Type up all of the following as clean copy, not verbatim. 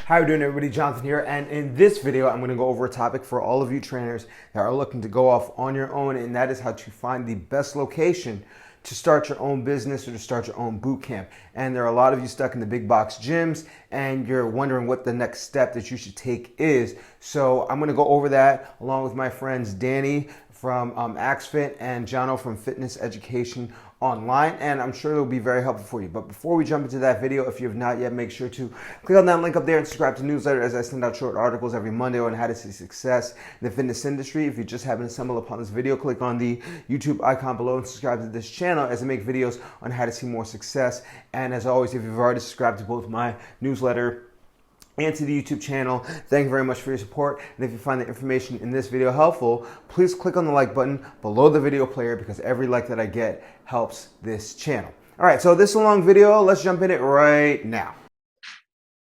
How you doing, everybody? Jonathan here, and in this video I'm going to go over a topic for all of you trainers that are looking to go off on your own, and that is how to find the best location to start your own business or to start your own boot camp. And there are a lot of you stuck in the big box gyms and you're wondering what the next step that you should take is. So I'm going to go over that along with my friends Danny from AxFit and Jono from Fitness Education Online, and I'm sure it'll be very helpful for you. But before we jump into that video, if you have not yet, make sure to click on that link up there and subscribe to the newsletter, as I send out short articles every Monday on how to see success in the fitness industry. If you just happen to stumble upon this video, click on the YouTube icon below and subscribe to this channel, as I make videos on how to see more success. And as always, if you've already subscribed to both my newsletter and to the YouTube channel, thank you very much for your support. And if you find the information in this video helpful, please click on the like button below the video player, because every like that I get helps this channel. All right, so this is a long video. Let's jump in it right now.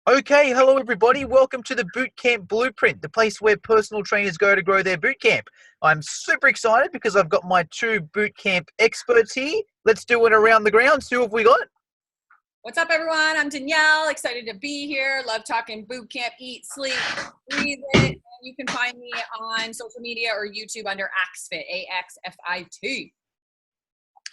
Okay, hello everybody. Welcome to the Bootcamp Blueprint, the place where personal trainers go to grow their bootcamp. I'm super excited because I've got my two bootcamp experts here. Let's do it around the grounds. Who have we got? What's up, everyone? I'm Danielle. Excited to be here. Love talking boot camp, eat, sleep, breathe it. You can find me on social media or YouTube under AxFit, AXFIT.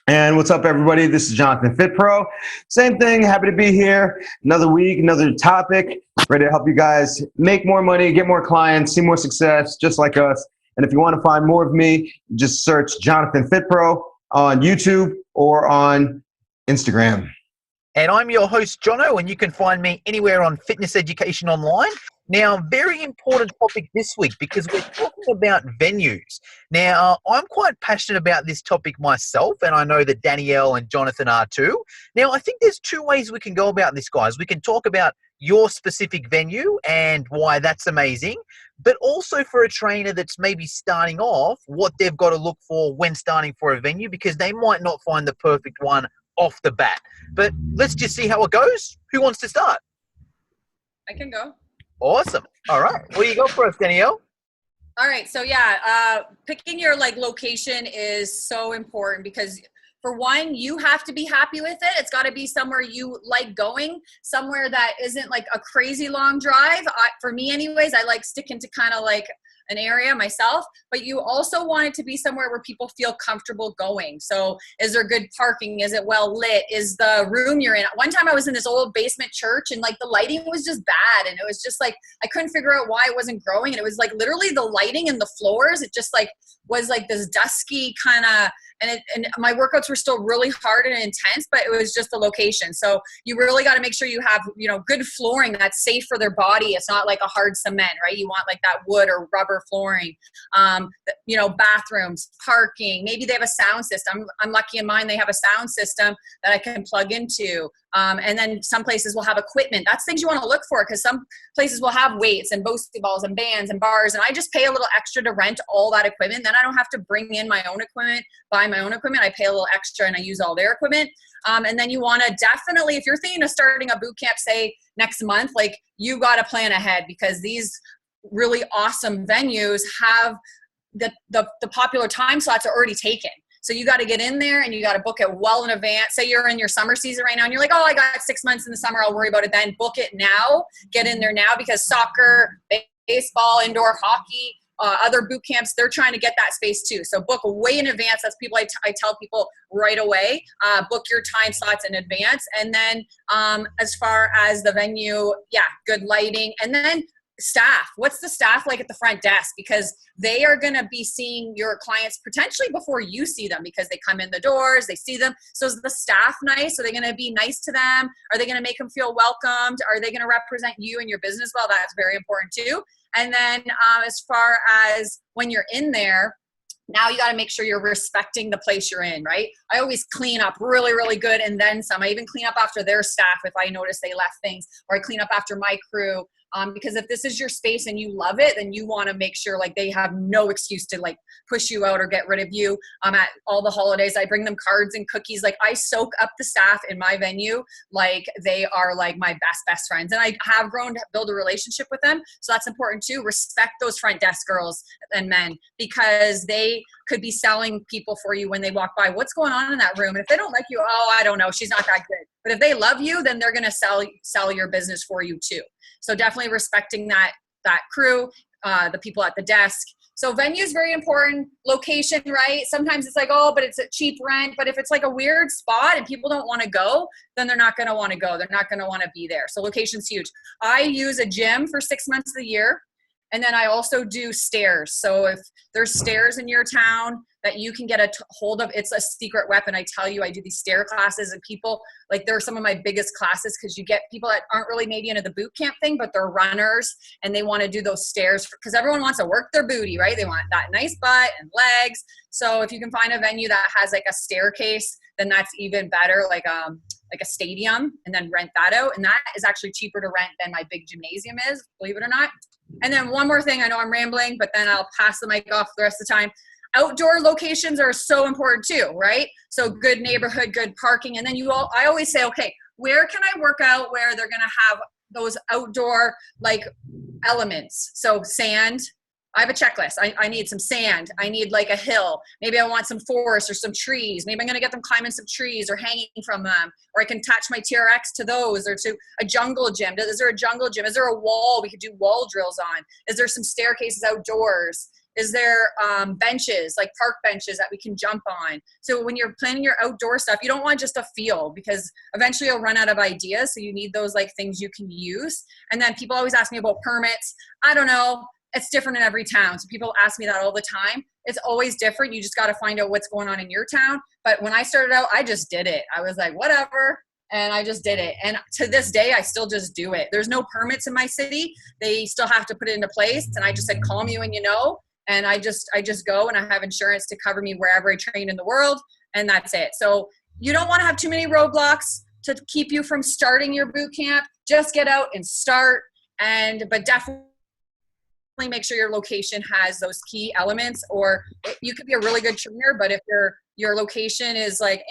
And what's up, everybody? This is Jonathan Fit Pro. Same thing. Happy to be here. Another week, another topic. Ready to help you guys make more money, get more clients, see more success, just like us. And if you want to find more of me, just search Jonathan Fit Pro on YouTube or on Instagram. And I'm your host, Jono, and you can find me anywhere on Fitness Education Online. Now, very important topic this week because we're talking about venues. Now, I'm quite passionate about this topic myself, and I know that Danielle and Jonathan are too. Now, I think there's two ways we can go about this, guys. We can talk about your specific venue and why that's amazing, but also for a trainer that's maybe starting off, what they've got to look for when starting for a venue, because they might not find the perfect one off the bat. But let's just see how it goes. Who wants to start? I can go. Awesome. All right. What do you got for us, Danielle? All right. So yeah, picking your location is so important because for one, you have to be happy with it. It's got to be somewhere you like going, somewhere that isn't like a crazy long drive. For me anyways, I like sticking to kind of like an area myself, but you also want it to be somewhere where people feel comfortable going. So is there good parking? Is it well lit? Is the room you're in? One time I was in this old basement church and the lighting was just bad. And it was just I couldn't figure out why it wasn't growing. And it was literally the lighting and the floors. It just was this dusky kind of, and my workouts were still really hard and intense, but it was just the location. So you really got to make sure you have, good flooring that's safe for their body. It's not like a hard cement, right? You want that wood or rubber flooring, bathrooms, parking. Maybe they have a sound system. I'm lucky in mine. They have a sound system that I can plug into. And then some places will have equipment. That's things you want to look for, because some places will have weights and boosting balls and bands and bars. And I just pay a little extra to rent all that equipment. Then I don't have to bring in my own equipment, buy my own equipment. I pay a little extra and I use all their equipment. And then you want to definitely, if you're thinking of starting a boot camp, say next month, you got to plan ahead, because these really awesome venues have the popular time slots are already taken. So you got to get in there and you got to book it well in advance. Say you're in your summer season right now and you're like, oh, I got 6 months in the summer, I'll worry about it then. Book it now. Get in there now, because soccer, baseball, indoor hockey, other boot camps, they're trying to get that space too. So book way in advance. That's people I tell people right away. Book your time slots in advance. And then as far as the venue, good lighting. And then staff. What's the staff like at the front desk? Because they are going to be seeing your clients potentially before you see them, because they come in the doors, they see them. So is the staff nice? Are they going to be nice to them? Are they going to make them feel welcomed? Are they going to represent you and your business well? That's very important too. And then as far as when you're in there, now you got to make sure you're respecting the place you're in, right? I always clean up really, really good, and then some. I even clean up after their staff if I notice they left things, or I clean up after my crew. Because if this is your space and you love it, then you want to make sure they have no excuse to push you out or get rid of you. At all the holidays, I bring them cards and cookies. I soak up the staff in my venue like they are my best friends. And I have grown to build a relationship with them. So that's important too. Respect those front desk girls and men, because they could be selling people for you when they walk by. What's going on in that room? And if they don't like you, oh, I don't know, she's not that good. But if they love you, then they're going to sell your business for you too. So definitely respecting that crew, the people at the desk. So venue is very important. Location, right? Sometimes it's like, oh, but it's a cheap rent. But if it's like a weird spot and people don't want to go, then they're not going to want to go. They're not going to want to be there. So location's huge. I use a gym for 6 months of the year. And then I also do stairs. So if there's stairs in your town that you can get a hold of, it's a secret weapon. I tell you, I do these stair classes, and people, like, they're some of my biggest classes because you get people that aren't really maybe into the boot camp thing, but they're runners and they want to do those stairs because everyone wants to work their booty, right? They want that nice butt and legs. So if you can find a venue that has like a staircase, then that's even better. Like a stadium, and then rent that out. And that is actually cheaper to rent than my big gymnasium is, believe it or not. And then one more thing, I know I'm rambling, but then I'll pass the mic off the rest of the time. Outdoor locations are so important too, right? So good neighborhood, good parking. And then I always say, okay, where can I work out where they're going to have those outdoor like elements? So sand. I have a checklist. I need some sand. I need like a hill. Maybe I want some forest or some trees. Maybe I'm going to get them climbing some trees or hanging from them. Or I can attach my TRX to those, or to a jungle gym. Is there a jungle gym? Is there a wall we could do wall drills on? Is there some staircases outdoors? Is there benches, like park benches that we can jump on? So when you're planning your outdoor stuff, you don't want just a field, because eventually you'll run out of ideas. So you need those like things you can use. And then people always ask me about permits. I don't know. It's different in every town. So people ask me that all the time. It's always different. You just got to find out what's going on in your town. But when I started out, I just did it. I was like, whatever. And I just did it. And to this day, I still just do it. There's no permits in my city. They still have to put it into place. And I just said, call me when you know. And I just go, and I have insurance to cover me wherever I train in the world. And that's it. So you don't want to have too many roadblocks to keep you from starting your boot camp. Just get out and start. But definitely make sure your location has those key elements. Or you could be a really good trainer, but if your location is like,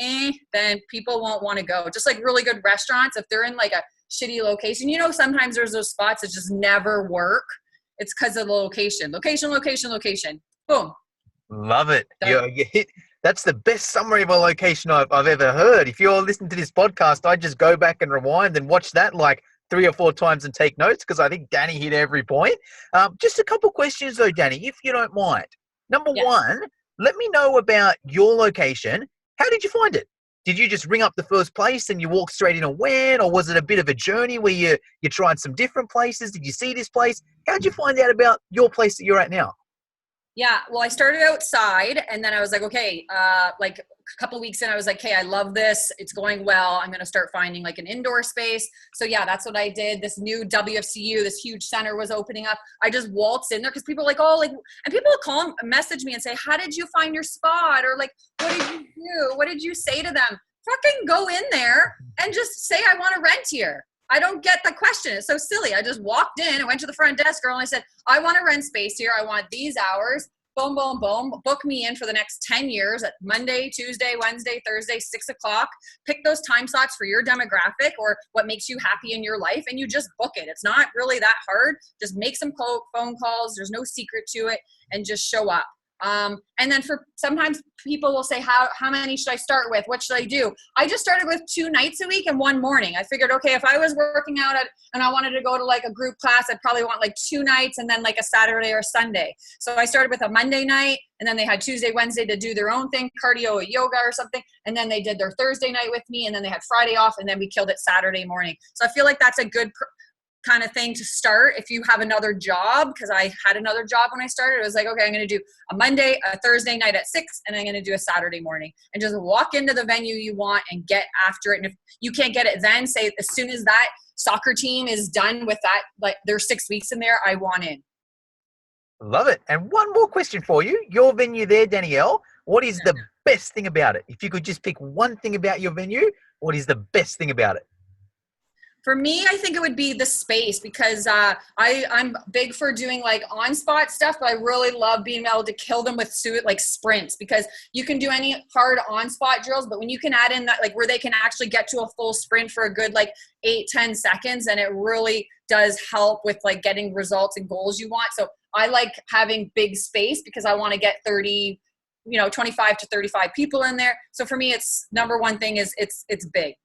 then people won't want to go. Just like really good restaurants, if they're in like a shitty location, sometimes there's those spots that just never work. It's because of the location. Location. Boom. Love it. You hit. That's the best summary of a location I've ever heard. If you're listening to this podcast, I just go back and rewind and watch that like 3 or 4 times and take notes, because I think Danny hit every point. Just a couple questions though, Danny, if you don't mind. Number one, let me know about your location. How did you find it? Did you just ring up the first place and you walked straight in and went, or was it a bit of a journey where you tried some different places? Did you see this place? How did you find out about your place that you're at now? Yeah, well, I started outside, and then I was like, okay, like a couple of weeks in, I was like, hey, I love this. It's going well. I'm going to start finding like an indoor space. So yeah, that's what I did. This new WFCU, this huge center was opening up. I just waltzed in there because people are like, oh, like, and people will message me and say, how did you find your spot? Or like, what did you do? What did you say to them? Fucking go in there and just say, I want to rent here. I don't get the question. It's so silly. I just walked in and went to the front desk girl and I said, I want to rent space here. I want these hours. Boom, boom, boom. Book me in for the next 10 years at Monday, Tuesday, Wednesday, Thursday, 6 o'clock. Pick those time slots for your demographic or what makes you happy in your life, and you just book it. It's not really that hard. Just make some phone calls. There's no secret to it, and just show up. And then sometimes people will say, how many should I start with? What should I do? I just started with 2 nights a week and 1 morning. I figured, okay, if I was working out and I wanted to go to like a group class, I'd probably want like 2 nights and then like a Saturday or Sunday. So I started with a Monday night, and then they had Tuesday, Wednesday to do their own thing, cardio or yoga or something. And then they did their Thursday night with me, and then they had Friday off, and then we killed it Saturday morning. So I feel like that's a good kind of thing to start if you have another job, because I had another job when I started. It was like, okay, I'm going to do a Monday, a Thursday night at 6, and I'm going to do a Saturday morning, and just walk into the venue you want and get after it. And if you can't get it then, say as soon as that soccer team is done with that, like there's 6 weeks in there, I want in. Love it. And one more question for you. Your venue there, Danielle, what is the best thing about it? If you could just pick one thing about your venue, what is the best thing about it? For me, I think it would be the space, because I'm big for doing like on-spot stuff, but I really love being able to kill them with like sprints, because you can do any hard on-spot drills, but when you can add in that, like where they can actually get to a full sprint for a good like 8-10 seconds, and it really does help with like getting results and goals you want. So I like having big space because I want to get 25 to 35 people in there. So for me, it's number one thing is it's big.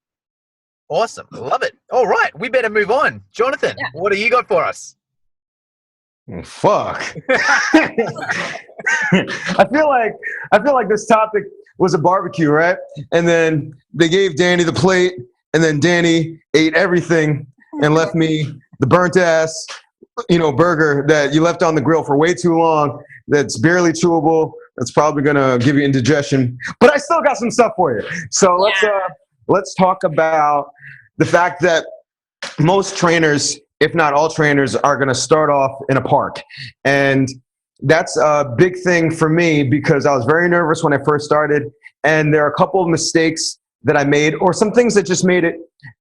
Awesome. Love it. All right. We better move on. Jonathan, Yeah. what do you got for us? Fuck. I feel like this topic was a barbecue, right? And then they gave Danny the plate, and then Danny ate everything and left me the burnt ass, burger that you left on the grill for way too long. That's barely chewable. That's probably gonna give you indigestion. But I still got some stuff for you. So let's talk about the fact that most trainers, if not all trainers, are going to start off in a park. And that's a big thing for me because I was very nervous when I first started. And there are a couple of mistakes that I made, or some things that just made it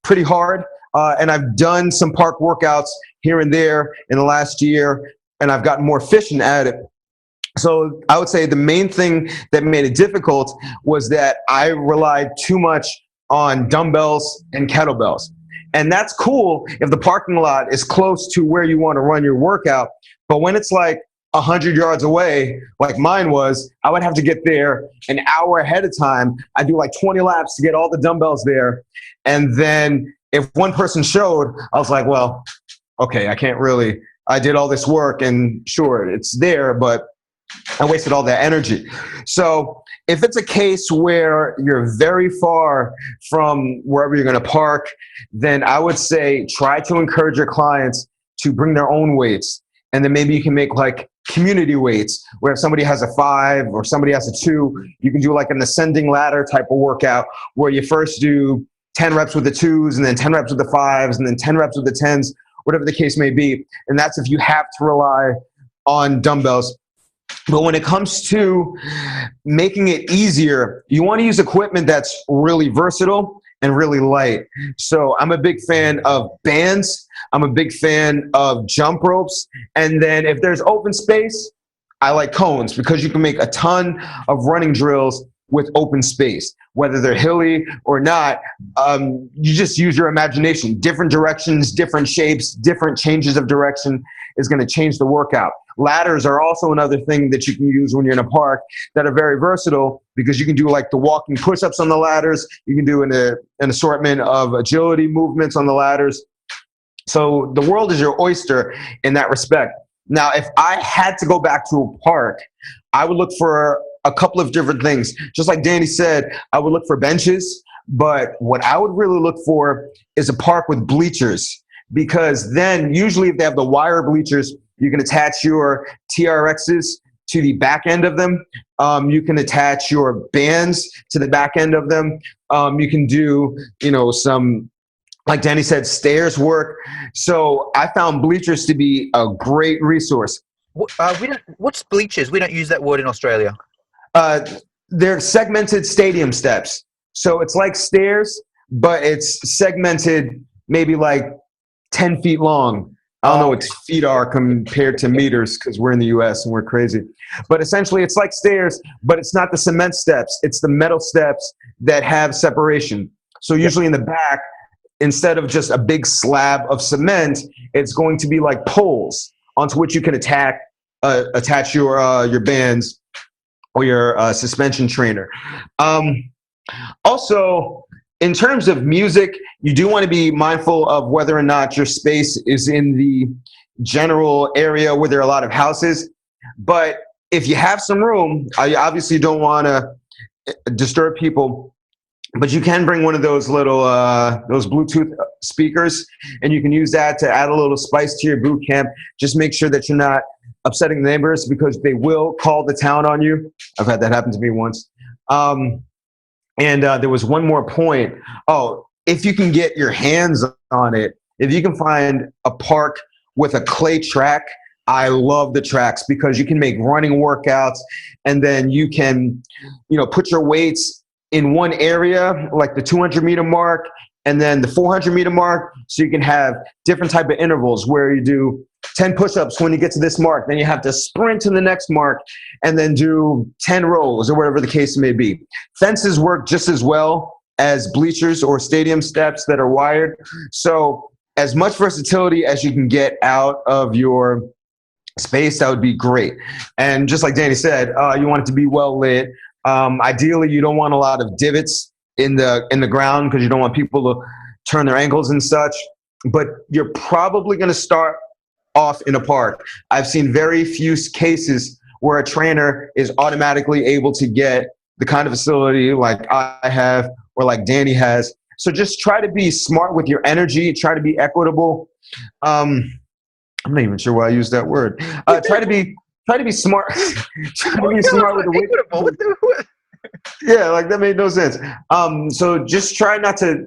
pretty hard. And I've done some park workouts here and there in the last year, and I've gotten more efficient at it. So I would say the main thing that made it difficult was that I relied too much on dumbbells and kettlebells. And that's cool if the parking lot is close to where you want to run your workout. But when it's like 100 yards away, like mine was, I would have to get there an hour ahead of time. I do like 20 laps to get all the dumbbells there. And then if one person showed, I was like, well, okay, I did all this work and sure, it's there, but I wasted all that energy. So if it's a case where you're very far from wherever you're going to park, then I would say try to encourage your clients to bring their own weights. And then maybe you can make like community weights where if somebody has a 5 or somebody has a 2, you can do like an ascending ladder type of workout where you first do 10 reps with the 2s and then 10 reps with the 5s and then 10 reps with the 10s, whatever the case may be. And that's if you have to rely on dumbbells. But when it comes to making it easier, you want to use equipment that's really versatile and really light. So I'm a big fan of bands. I'm a big fan of jump ropes. And then if there's open space, I like cones because you can make a ton of running drills with open space, whether they're hilly or not. You just use your imagination. Different directions, different shapes, different changes of direction is going to change the workout. Ladders are also another thing that you can use when you're in a park that are very versatile because you can do like the walking push-ups on the ladders. You can do an assortment of agility movements on the ladders. So the world is your oyster in that respect. Now, if I had to go back to a park, I would look for a couple of different things. Just like Danny said, I would look for benches, but what I would really look for is a park with bleachers, because then usually if they have the wire bleachers, you can attach your TRXs to the back end of them. You can attach your bands to the back end of them. You can do, some, like Danny said, stairs work. So I found bleachers to be a great resource. What's bleachers? We don't use that word in Australia. They're segmented stadium steps. So it's like stairs, but it's segmented maybe like 10 feet long. I don't know what feet are compared to meters because we're in the US and we're crazy. But essentially it's like stairs, but it's not the cement steps. It's the metal steps that have separation. So usually in the back, instead of just a big slab of cement, it's going to be like poles onto which you can attach your bands or your suspension trainer. Also, in terms of music, you do want to be mindful of whether or not your space is in the general area where there are a lot of houses. But if you have some room, you obviously don't want to disturb people, but you can bring one of those little those Bluetooth speakers, and you can use that to add a little spice to your boot camp. Just make sure that you're not upsetting the neighbors because they will call the town on you. I've had that happen to me once. And there was one more point. Oh, if you can get your hands on it, if you can find a park with a clay track, I love the tracks because you can make running workouts, and then you can, put your weights in one area, like the 200-meter mark, and then the 400-meter mark, so you can have different type of intervals where you do 10 push-ups when you get to this mark, then you have to sprint to the next mark, and then do 10 rows or whatever the case may be. Fences work just as well as bleachers or stadium steps that are wired. So as much versatility as you can get out of your space, that would be great. And just like Danny said, you want it to be well lit. Ideally, you don't want a lot of divots in the ground because you don't want people turn their ankles and such. But you're probably going to start off in a park. I've seen very few cases where a trainer is automatically able to get the kind of facility like I have or like Danny has. So just try to be smart with your energy. Try to be equitable. I'm not even sure why I used that word. Try to be smart. Try to be smart with the weight. Yeah, like that made no sense. So just try not to,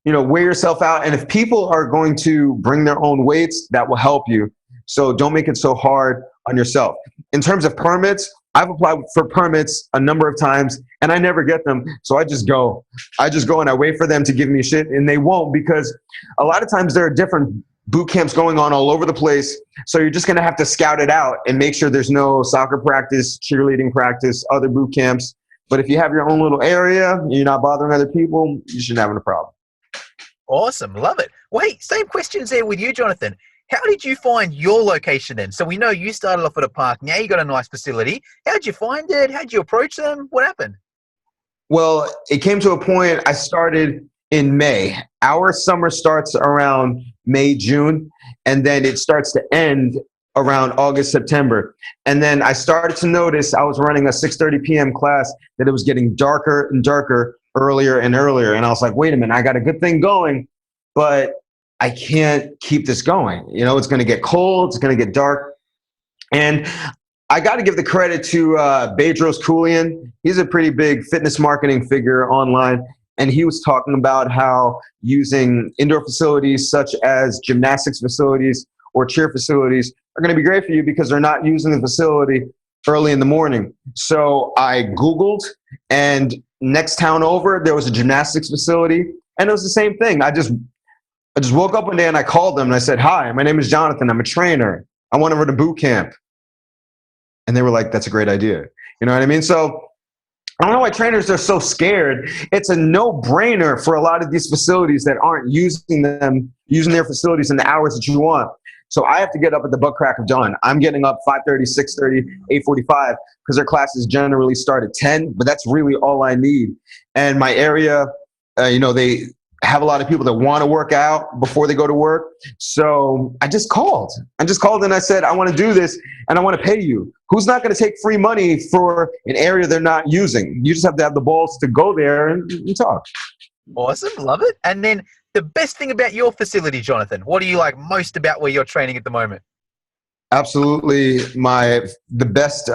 wear yourself out. And if people are going to bring their own weights, that will help you. So don't make it so hard on yourself. In terms of permits, I've applied for permits a number of times and I never get them. So I just go and I wait for them to give me shit, and they won't, because a lot of times there are different boot camps going on all over the place. So you're just going to have to scout it out and make sure there's no soccer practice, cheerleading practice, other boot camps. But if you have your own little area, you're not bothering other people, you shouldn't have a problem. Awesome. Love it. Wait, same questions there with you, Jonathan. How did you find your location then? So we know you started off at a park. Now you got a nice facility. How did you find it? How did you approach them? What happened? Well, it came to a point I started in May. Our summer starts around May, June, and then it starts to end around August, September. And then I started to notice I was running a 6:30 p.m. class that it was getting darker and darker, earlier and earlier. And I was like, wait a minute, I got a good thing going, but I can't keep this going. It's going to get cold. It's going to get dark. And I got to give the credit to Bedros Keuilian. He's a pretty big fitness marketing figure online. And he was talking about how using indoor facilities such as gymnastics facilities or cheer facilities are going to be great for you because they're not using the facility early in the morning. So I Googled, and next town over, there was a gymnastics facility, and it was the same thing. I just woke up one day and I called them and I said, hi, my name is Jonathan. I'm a trainer. I want to run a boot camp. And they were like, that's a great idea. You know what I mean? So I don't know why trainers are so scared. It's a no-brainer for a lot of these facilities that aren't using their facilities in the hours that you want. So I have to get up at the butt crack of dawn. I'm getting up 5:30, 6:30, 8:45 because their classes generally start at 10, but that's really all I need. And my area, they have a lot of people that want to work out before they go to work. So I just called and I said, I want to do this and I want to pay you. Who's not going to take free money for an area they're not using? You just have to have the balls to go there and talk. Awesome. Love it. And then the best thing about your facility, Jonathan, what do you like most about where you're training at the moment? Absolutely. The best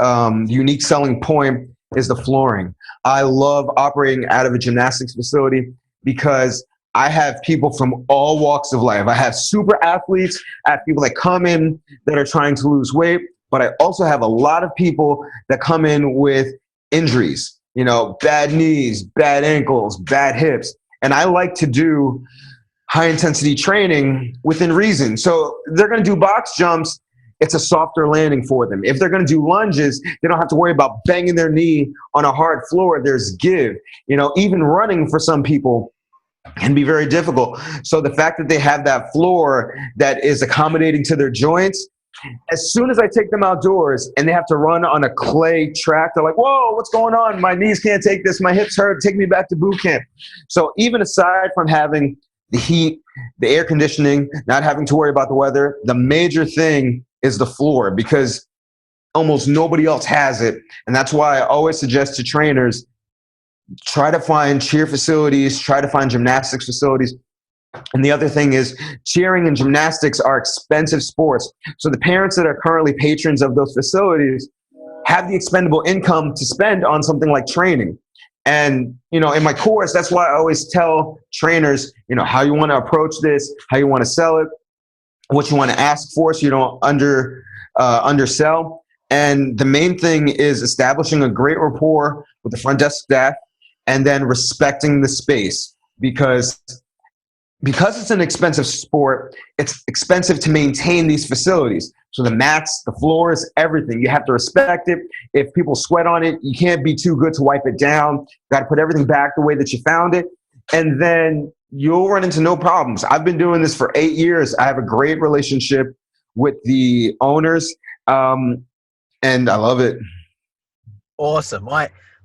unique selling point is the flooring. I love operating out of a gymnastics facility because I have people from all walks of life. I have super athletes. I have people that come in that are trying to lose weight, but I also have a lot of people that come in with injuries, bad knees, bad ankles, bad hips. And I like to do high intensity training within reason. So they're going to do box jumps. It's a softer landing for them. If they're going to do lunges, they don't have to worry about banging their knee on a hard floor. There's give. Even running for some people can be very difficult. So the fact that they have that floor that is accommodating to their joints, as soon as I take them outdoors and they have to run on a clay track, they're like, whoa, what's going on? My knees can't take this. My hips hurt. Take me back to boot camp. So even aside from having the heat, the air conditioning, not having to worry about the weather, the major thing is the floor because almost nobody else has it. And that's why I always suggest to trainers, try to find cheer facilities, try to find gymnastics facilities. And the other thing is cheering and gymnastics are expensive sports. So the parents that are currently patrons of those facilities have the expendable income to spend on something like training. And, in my course, that's why I always tell trainers, how you want to approach this, how you want to sell it, what you want to ask for so you don't undersell. And the main thing is establishing a great rapport with the front desk staff and then respecting the space because it's an expensive sport, it's expensive to maintain these facilities. So the mats, the floors, everything, you have to respect it. If people sweat on it, you can't be too good to wipe it down. You got to put everything back the way that you found it. And then you'll run into no problems. I've been doing this for 8 years. I have a great relationship with the owners, and I love it. Awesome.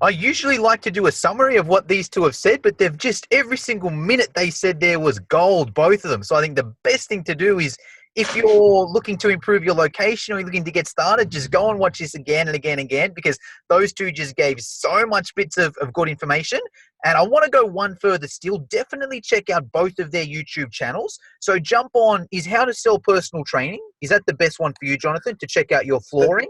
I usually like to do a summary of what these two have said, but they've just every single minute they said there was gold, both of them. So I think the best thing to do is if you're looking to improve your location or you're looking to get started, just go and watch this again and again and again, because those two just gave so much bits of good information. And I want to go one further still. Definitely check out both of their YouTube channels. So jump on, is How to Sell Personal Training. Is that the best one for you, Jonathan, to check out your flooring?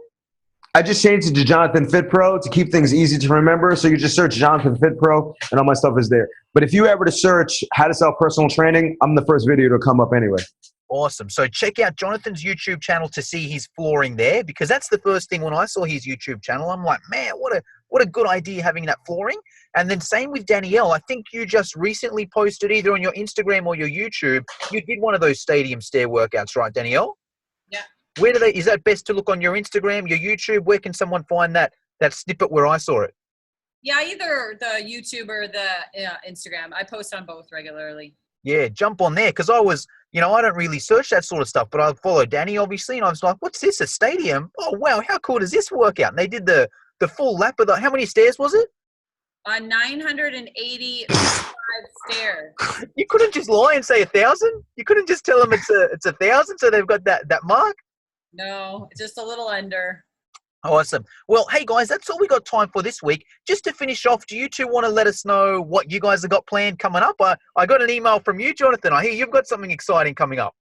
I just changed it to Jonathan Fit Pro to keep things easy to remember. So you just search Jonathan Fit Pro and all my stuff is there. But if you ever to search how to sell personal training, I'm the first video to come up anyway. Awesome. So check out Jonathan's YouTube channel to see his flooring there, because that's the first thing when I saw his YouTube channel. I'm like, man, what a good idea having that flooring. And then same with Danielle. I think you just recently posted either on your Instagram or your YouTube, you did one of those stadium stair workouts, right, Danielle? Yeah. Where is that best to look on your Instagram, your YouTube? Where can someone find that snippet where I saw it? Yeah, either the YouTube or the Instagram. I post on both regularly. Yeah, jump on there, because I was, I don't really search that sort of stuff, but I follow Danny, obviously, and I was like, what's this, a stadium? Oh, wow, how cool does this work out? And they did the full lap of how many stairs was it? 985 stairs. You couldn't just lie and say 1,000? You couldn't just tell them it's 1,000, so they've got that mark? No, just a little under. Awesome. Well, hey guys, that's all we got time for this week. Just to finish off, do you two want to let us know what you guys have got planned coming up? I got an email from you, Jonathan. I hear you've got something exciting coming up.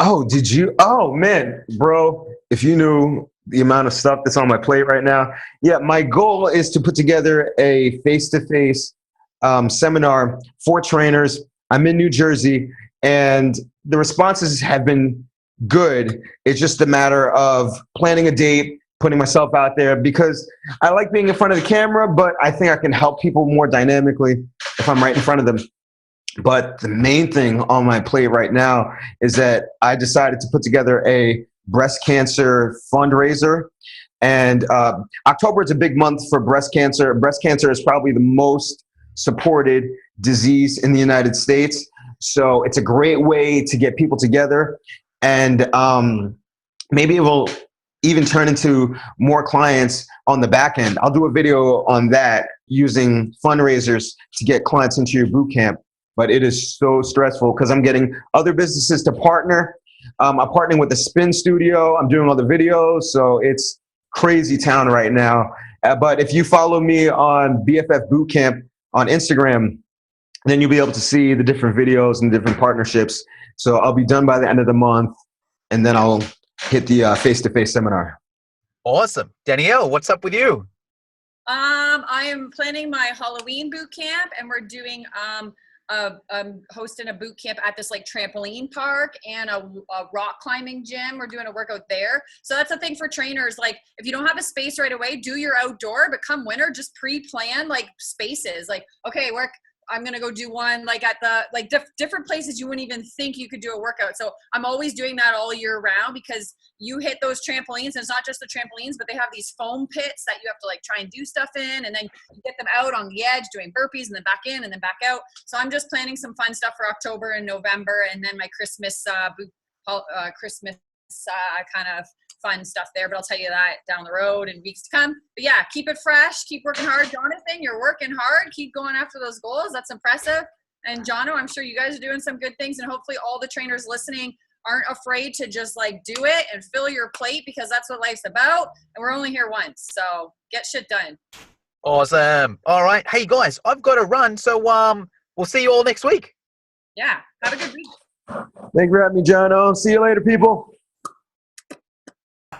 Oh, did you? Oh, man, bro, if you knew the amount of stuff that's on my plate right now. Yeah, my goal is to put together a face-to-face seminar for trainers. I'm in New Jersey, and the responses have been good. It's just a matter of planning a date, putting myself out there, because I like being in front of the camera, but I think I can help people more dynamically if I'm right in front of them. But the main thing on my plate right now is that I decided to put together a breast cancer fundraiser. And October is a big month for breast cancer. Breast cancer is probably the most supported disease in the United States. So it's a great way to get people together. And maybe it will even turn into more clients on the back end. I'll do a video on that, using fundraisers to get clients into your boot camp. But it is so stressful because I'm getting other businesses to partner. I'm partnering with the spin studio. I'm doing all the videos. So it's crazy town right now. But if you follow me on BFF Bootcamp on Instagram, then you'll be able to see the different videos and different partnerships. So I'll be done by the end of the month, and then I'll hit the face-to-face seminar. Awesome. Danielle, what's up with you? I am planning my Halloween boot camp, and we're doing I'm hosting a boot camp at this like trampoline park and a rock climbing gym. We're doing a workout there. So that's the thing for trainers. Like if you don't have a space right away, do your outdoor, but come winter, just pre-plan like spaces. Like, okay, I'm going to go do one like at the like different places you wouldn't even think you could do a workout. So I'm always doing that all year round, because you hit those trampolines, and it's not just the trampolines, but they have these foam pits that you have to like try and do stuff in, and then you get them out on the edge doing burpees and then back in and then back out. So I'm just planning some fun stuff for October and November, and then my Christmas kind of fun stuff there, but I'll tell you that down the road in weeks to come. But yeah, keep it fresh, keep working hard. Jonathan, you're working hard, keep going after those goals. That's impressive. And Jono, I'm sure you guys are doing some good things, and hopefully all the trainers listening aren't afraid to just like do it and fill your plate, because that's what life's about, and we're only here once, so get shit done. Awesome. All right, hey guys, I've got to run, so we'll see you all next week. Yeah, have a good week. Thanks for having me, Jono. See you later, people.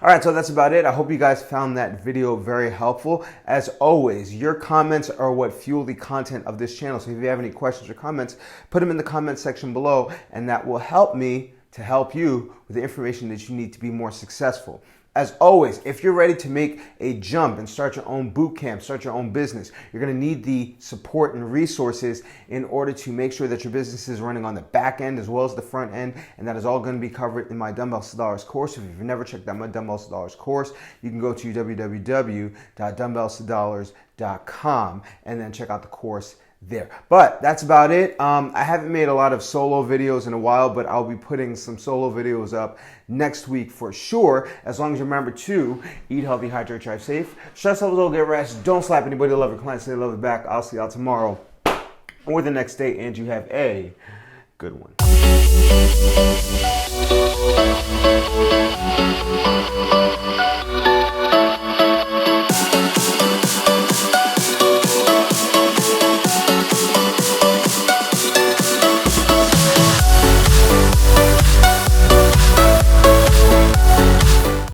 All right, so that's about it. I hope you guys found that video very helpful. As always, your comments are what fuel the content of this channel. So if you have any questions or comments, put them in the comment section below, and that will help me to help you with the information that you need to be more successful. As always, if you're ready to make a jump and start your own boot camp, start your own business, you're going to need the support and resources in order to make sure that your business is running on the back end as well as the front end. And that is all going to be covered in my Dumbbells to Dollars course. If you've never checked out my Dumbbells to Dollars course, you can go to www.dumbbellstodollars.com and then check out the course there. But that's about it. I haven't made a lot of solo videos in a while, but I'll be putting some solo videos up next week for sure, as long as you remember to eat healthy, hydrate, drive safe, stress levels low, get rest, don't slap anybody, love your clients, they love it back. I'll see y'all tomorrow or the next day, and you have a good one.